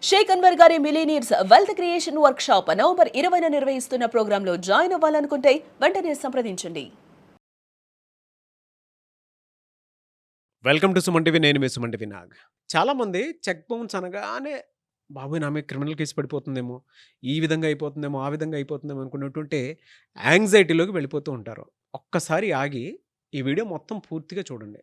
షేక్ అన్వర్ గారి millionaires wealth creation workshop November 20న నిర్వహిస్తున్న ప్రోగ్రాంలో జాయిన్ అవ్వాలనుకుంటే వెంటనే సంప్రదించండి. Welcome to Suman TV. నేను మీ సుమన్ టీవీ నాగ్. చాలామంది చెక్ బౌన్స్ అనగానే బాబోయ్ నా మీద క్రిమినల్ కేసు పడిపోతుందేమో, ఈ విధంగా అయిపోతుందేమో, ఆ విధంగా అయిపోతుందేమో అనుకున్నట్టుంటే యాంగ్జైటీలోకి వెళ్ళిపోతూ ఉంటారు. ఒక్కసారి ఆగి ఈ వీడియో మొత్తం పూర్తిగా చూడండి.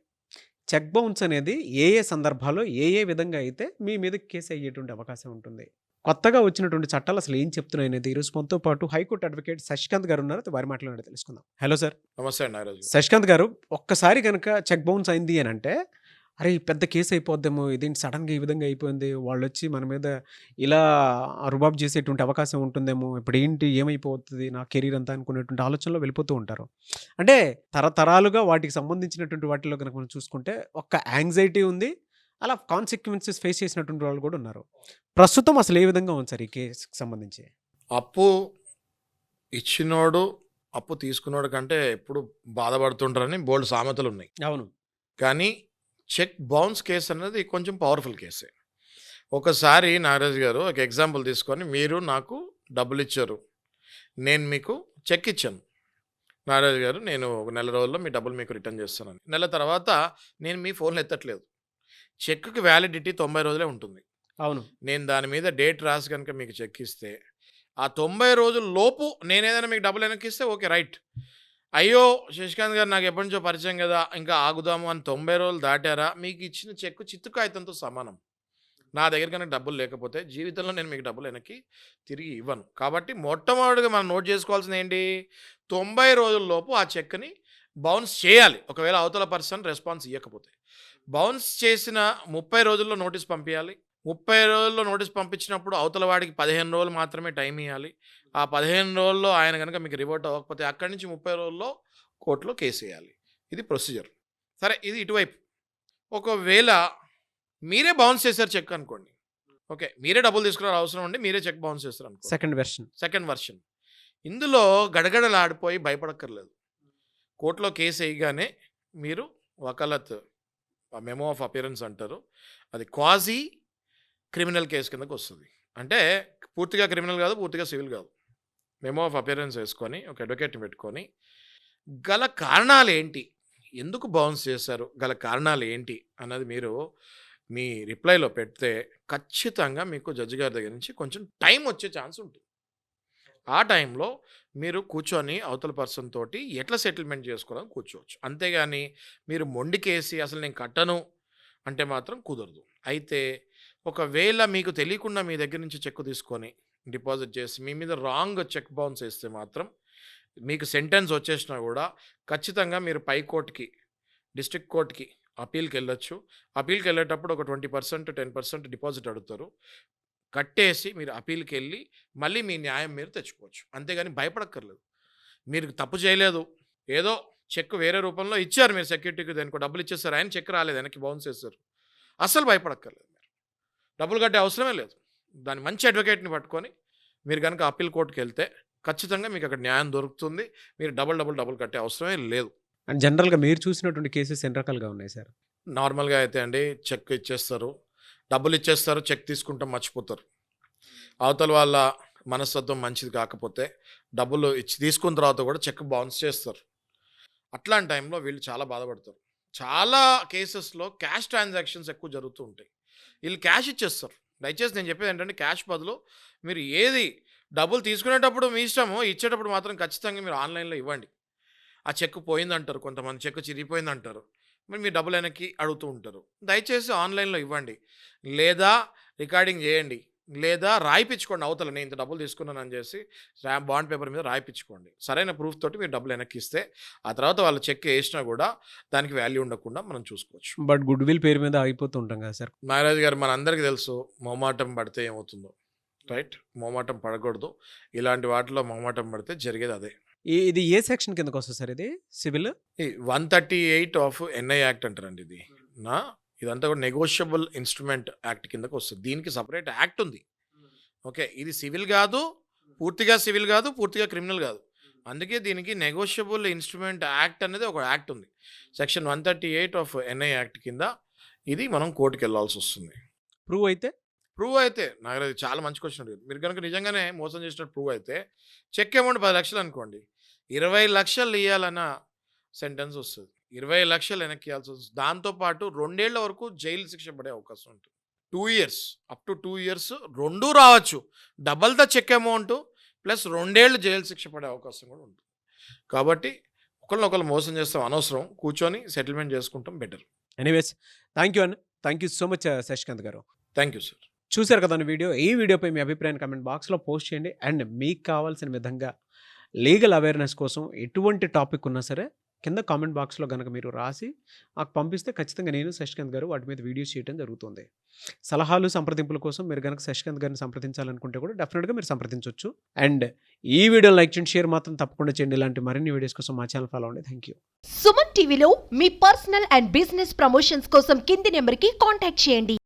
చెక్ బౌన్స్ అనేది ఏ ఏ సందర్భాల్లో ఏ ఏ విధంగా అయితే మీ మీద కేసు అయ్యేటువంటి అవకాశం ఉంటుంది. కొత్తగా వచ్చినటువంటి చట్టాలు అసలు ఏం చెప్తున్నాయి అనేది ఈరోజు మనతో పాటు హైకోర్టు అడ్వకేట్ శశికాంత్ గారు ఉన్నారు. వారి మాటలు తెలుసుకుందాం. Hello sir. నమస్తే అండి నాగరాజు. శశికాంత్ గారు, ఒక్కసారి కనుక చెక్ బౌన్స్ అయింది అని అంటే అరే ఈ పెద్ద కేసు అయిపోద్దేమో, ఇదేంటి సడన్గా ఈ విధంగా అయిపోయింది, వాళ్ళు వచ్చి మన మీద ఇలా రుబాబ్ చేసేటువంటి అవకాశం ఉంటుందేమో, ఇప్పుడు ఏంటి ఏమైపోతుంది నా కెరీర్ అంతా అనుకునేటువంటి ఆలోచనలో వెళ్ళిపోతూ ఉంటారు. అంటే తరతరాలుగా వాటికి సంబంధించినటువంటి వాటిలో కనుక మనం చూసుకుంటే ఒక్క యాంగ్జైటీ ఉంది, అలా కాన్సిక్వెన్సెస్ ఫేస్ చేసినటువంటి వాళ్ళు కూడా ఉన్నారు. ప్రస్తుతం అసలు ఏ విధంగా ఉంది సార్ ఈ కేసుకి సంబంధించి? అప్పు ఇచ్చినోడు అప్పు తీసుకున్నోడు కంటే ఎప్పుడు బాధపడుతుంటారని బోల్డ్ సామెతలు ఉన్నాయి. అవును. కానీ చెక్ బౌన్స్ కేసు అనేది కొంచెం పవర్ఫుల్ కేసే. ఒకసారి నాగరాజు గారు ఒక ఎగ్జాంపుల్ తీసుకొని, మీరు నాకు డబ్బులు ఇచ్చారు, నేను మీకు చెక్ ఇచ్చాను. నాగరాజు గారు, నేను ఒక నెల రోజుల్లో మీ డబ్బులు మీకు రిటర్న్ చేస్తానని. నెల తర్వాత నేను మీ ఫోన్లో ఎత్తట్లేదు. చెక్కి వ్యాలిడిటీ 90 రోజులే ఉంటుంది. అవును. నేను దాని మీద డేట్ రాసి కనుక మీకు చెక్ ఇస్తే ఆ 90 రోజుల లోపు నేను ఏదైనా మీకు డబ్బులు వెనక్కిస్తే ఓకే, రైట్. అయ్యో శశికాంత్ గారు నాకు ఎప్పటి నుంచో పరిచయం కదా, ఇంకా ఆగుదాము అని 90 రోజులు దాటారా, మీకు ఇచ్చిన చెక్కు చిత్తు కాగితంతో సమానం. నా దగ్గర కనుక డబ్బులు లేకపోతే జీవితంలో నేను మీకు డబ్బులు వెనక్కి తిరిగి ఇవ్వను. కాబట్టి మొట్టమొదటిగా మనం నోట్ చేసుకోవాల్సింది ఏంటి, 90 రోజుల లోపు ఆ చెక్ని బౌన్స్ చేయాలి. ఒకవేళ అవతల పర్సన్ రెస్పాన్స్ ఇవ్వకపోతే బౌన్స్ చేసిన 30 రోజుల్లో నోటీస్ పంపించాలి. 30 రోజుల్లో నోటీస్ పంపించినప్పుడు అవతల వాడికి 15 రోజులు మాత్రమే టైం ఇవ్వాలి. ఆ 15 రోజుల్లో ఆయన కనుక మీకు రివర్ట్ అవ్వకపోతే అక్కడి నుంచి 30 రోజుల్లో కోర్టులో కేసు వేయాలి. ఇది ప్రొసీజర్. సరే, ఇది ఇటువైపు. ఒకవేళ మీరే బౌన్స్ చేశారు చెక్ అనుకోండి, ఓకే, మీరే డబ్బులు తీసుకున్నారు, అవసరం ఉండి మీరే చెక్ బౌన్స్ చేస్తారు అనుకో, సెకండ్ వెర్షన్. ఇందులో గడగడలాడిపోయి భయపడక్కర్లేదు. కోర్టులో కేసు వేయగానే మీరు వకాలత్, మెమో ఆఫ్ అపియరెన్స్ అంటారు, అది క్వాజీ క్రిమినల్ కేసు కిందకు వస్తుంది. అంటే పూర్తిగా క్రిమినల్ కాదు, పూర్తిగా సివిల్ కాదు. మెమో ఆఫ్ అపియరెన్స్ వేసుకొని ఒక అడ్వకేట్ని పెట్టుకొని గల కారణాలు ఏంటి, ఎందుకు బౌన్స్ చేశారు, గల కారణాలు ఏంటి అన్నది మీరు మీ రిప్లైలో పెడితే ఖచ్చితంగా మీకు జడ్జి గారి దగ్గర నుంచి కొంచెం టైం వచ్చే ఛాన్స్ ఉంటుంది. ఆ టైంలో మీరు కూర్చొని అవతల పర్సన్ తోటి ఎట్లా సెటిల్మెంట్ చేసుకోవాలని కూర్చోవచ్చు. అంతేగాని మీరు మొండికేసి అసలు నేను కట్టను అంటే మాత్రం కుదరదు. అయితే ఒకవేళ మీకు తెలియకుండా మీ దగ్గర నుంచి చెక్ తీసుకొని డిపాజిట్ చేసి మీ మీద రాంగ్ చెక్ బౌన్స్ వేస్తే మాత్రం మీకు సెంటెన్స్ వచ్చేసినా కూడా ఖచ్చితంగా మీరు పై కోర్టుకి, డిస్ట్రిక్ట్ కోర్టుకి అపీల్కి వెళ్ళొచ్చు. అపీల్కి వెళ్ళేటప్పుడు ఒక 20%, 10% డిపాజిట్ అడుగుతారు. కట్టేసి మీరు అపీల్కి వెళ్ళి మళ్ళీ మీ న్యాయం మీరు తెచ్చుకోవచ్చు. అంతేగాని భయపడక్కర్లేదు. మీరు తప్పు చేయలేదు, ఏదో చెక్ వేరే రూపంలో ఇచ్చారు, మీరు సెక్యూరిటీకి దేనికో డబ్బులు ఇచ్చేస్తారు, ఆయన చెక్ రాలేదు, వెనక్కి బౌన్స్ చేస్తారు, అస్సలు భయపడక్కర్లేదు. మీరు డబ్బులు కట్టే అవసరమే లేదు. దాని మంచి అడ్వకేట్ని పట్టుకొని మీరు కనుక అప్పీల్ కోర్టుకి వెళ్తే ఖచ్చితంగా మీకు అక్కడ న్యాయం దొరుకుతుంది. మీరు డబుల్ కట్టే అవసరమే లేదు. అండ్ జనరల్గా మీరు చూసినటువంటి కేసెస్ ఎన్ని రకాలుగా ఉన్నాయి సార్? నార్మల్గా అయితే అండి, చెక్ ఇచ్చేస్తారు, డబ్బులు ఇచ్చేస్తారు, చెక్ తీసుకుంటాం మర్చిపోతారు. అవతల వాళ్ళ మనస్తత్వం మంచిది కాకపోతే డబ్బులు ఇచ్చి తీసుకున్న తర్వాత కూడా చెక్ బౌన్స్ చేస్తారు. అట్లాంటి టైంలో వీళ్ళు చాలా బాధపడతారు. చాలా కేసెస్లో క్యాష్ ట్రాన్సాక్షన్స్ ఎక్కువ జరుగుతూ ఉంటాయి. వీళ్ళు క్యాష్ ఇచ్చేస్తారు. దయచేసి నేను చెప్పేది ఏంటంటే, క్యాష్ బదులు మీరు ఏది డబ్బులు తీసుకునేటప్పుడు మీ ఇష్టము, ఇచ్చేటప్పుడు మాత్రం ఖచ్చితంగా మీరు ఆన్లైన్లో ఇవ్వండి. ఆ చెక్ పోయిందంటారు, కొంతమంది చెక్ చిరిగిపోయిందంటారు, మరి మీ డబ్బులు వెనక్కి అడుగుతూ ఉంటారు. దయచేసి ఆన్లైన్లో ఇవ్వండి, లేదా రికార్డింగ్ చేయండి, లేదా రాయిపించుకోండి. అవతల నేను ఇంత డబ్బులు తీసుకున్నాను అని చేసి బాండ్ పేపర్ మీద రాయిపించుకోండి. సరైన ప్రూఫ్ తోటి మీరు డబ్బులు వెనక్కి ఇస్తే ఆ తర్వాత వాళ్ళు చెక్ వేసినా కూడా దానికి వాల్యూ ఉండకుండా మనం చూసుకోవచ్చు. బట్ గుడ్ విల్ పేరు మీద ఆగిపోతూ ఉంటాం కదా సార్. నాగరాజు గారు, మనందరికీ తెలుసు మొహమాటం పడితే ఏమవుతుందో, రైట్? మొహమాటం పడకూడదు. ఇలాంటి వాటిలో మొహమాటం పడితే జరిగేది అదే. ఇది ఏ సెక్షన్ కిందకు వస్తుంది సార్? ఇది సివిల్ 138 ఆఫ్ ఎన్ఐ యాక్ట్ అంటారండి. ఇదంతా కూడా నెగోషియబుల్ ఇన్స్ట్రుమెంట్ యాక్ట్ కిందకు వస్తుంది. దీనికి సపరేట్ యాక్ట్ ఉంది. ఓకే, ఇది సివిల్ కాదు, పూర్తిగా సివిల్ కాదు, పూర్తిగా క్రిమినల్ కాదు. అందుకే దీనికి నెగోషియబుల్ ఇన్స్ట్రుమెంట్ యాక్ట్ అనేది ఒక యాక్ట్ ఉంది. సెక్షన్ 138 ఆఫ్ ఎన్ఐ యాక్ట్ కింద ఇది మనం కోర్టుకి వెళ్ళాల్సి వస్తుంది. ప్రూవ్ అయితే ప్రూవ్ అయితే నాకు అది చాలా మంచి క్వశ్చన్ అడిగారు. మీరు కనుక నిజంగానే మోసం చేసినట్టు ప్రూవ్ అయితే చెక్ అమౌంట్ 10 లక్షలు అనుకోండి, 20 లక్షలు ఇవ్వాలన్న సెంటెన్స్ వస్తుంది, 20 లక్షలు వెనక్కి ఇవ్వాల్సి వస్తుంది. దాంతోపాటు 2 ఏళ్ల వరకు జైలు శిక్ష పడే అవకాశం ఉంటుంది. 2 ఇయర్స్, అప్ టు 2 ఇయర్స్ రెండూ రావచ్చు. Double the check amount plus 2 ఏళ్ళు జైలు శిక్ష పడే అవకాశం కూడా ఉంటుంది. కాబట్టి ఒకళ్ళు మోసం చేస్తాం అనవసరం, కూర్చొని సెటిల్మెంట్ చేసుకుంటాం బెటర్. ఎనీవేస్ థ్యాంక్ యూ అన్న, thank you so much Shashikanth గారు. Thank you sir. చూశారు కదా వీడియో. ఈ వీడియోపై మీ అభిప్రాయాన్ని కామెంట్ బాక్స్లో పోస్ట్ చేయండి. అండ్ మీకు కావాల్సిన విధంగా లీగల్ అవేర్నెస్ కోసం ఎటువంటి టాపిక్ ఉన్నా సరే కింద కామెంట్ బాక్స్లో కనుక మీరు రాసి నాకు పంపిస్తే ఖచ్చితంగా నేను శశికాంత్ గారు వాటి మీద వీడియోస్ చేయడం జరుగుతుంది. సలహాలు సంప్రదింపుల కోసం మీరు కనుక శశికాంత్ గారిని సంప్రదించాలనుకుంటే కూడా డెఫినెట్గా మీరు సంప్రదించవచ్చు. అండ్ ఈ వీడియో లైక్ చేయండి, షేర్ మాత్రం తప్పకుండా చేయండి. ఇలాంటి మరిన్ని వీడియోస్ కోసం మా ఛానల్ ఫాలో అవ్వండి. Thank you. సుమన్ టీవీలో మీ పర్సనల్ అండ్ బిజినెస్ ప్రమోషన్స్ కోసం కింది నెంబర్కి కాంటాక్ట్ చేయండి.